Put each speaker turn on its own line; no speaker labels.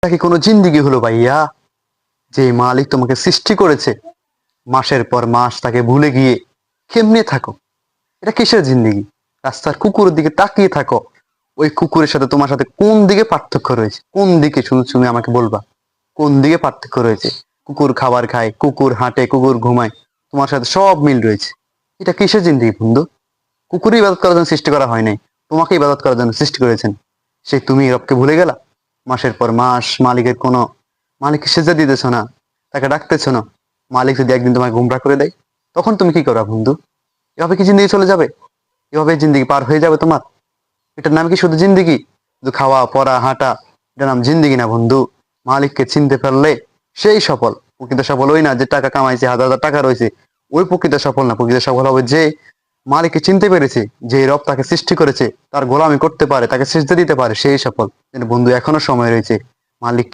এটা কি কোনো জিন্দিগি হলো ভাইয়া? যে মালিক তোমাকে সৃষ্টি করেছে, মাসের পর মাস তাকে ভুলে গিয়ে কেমনে থাকো? এটা কিসের জিন্দিগি? রাস্তার কুকুরের দিকে তাকিয়ে থাকো। ওই কুকুরের সাথে তোমার সাথে কোন দিকে পার্থক্য রয়েছে? কোন দিকে শুধু তুমি আমাকে বলবা, কোন দিকে পার্থক্য রয়েছে? কুকুর খাবার খায়, কুকুর হাঁটে, কুকুর ঘুমায়, তোমার সাথে সব মিল রয়েছে। এটা কিসের জিন্দিগি বন্ধু? কুকুরই ইবাদত করার জন্য সৃষ্টি করা হয় নাই, তোমাকে ইবাদত করার জন্য সৃষ্টি করেছেন। সেই তুমি রবকে ভুলে গেলা। মাসের পর মাস মালিকের কোনো, মালিককে সেজা দিতেছ না, তাকে ডাকতেছ না। মালিক যদি একদিন তোমাকে গুমরা করে দেয়, তখন তুমি কি করবা বন্ধু? এভাবে কি জিন্দগি চলে যাবে? এভাবে জিন্দগি পার হয়ে যাবে তোমার? এটার নাম কি শুধু জিন্দগি? শুধু খাওয়া পড়া হাঁটা, এটার নাম জিন্দগি না বন্ধু। মালিককে চিনতে পারলে সেই সফল। প্রকৃত সফল ওই না যে টাকা কামাইছে, হাজার হাজার টাকা রয়েছে, ওই প্রকৃত সফল না। প্রকৃত সফল হবে যে মালিককে চিনতে পেরেছে, যে রব তাকে সৃষ্টি করেছে, তার গোলামি করতে পারে, তাকে সিজদা দিতে পারে, সেই সফল। কিন্তু বন্ধু এখনো সময় রয়েছে। মালিক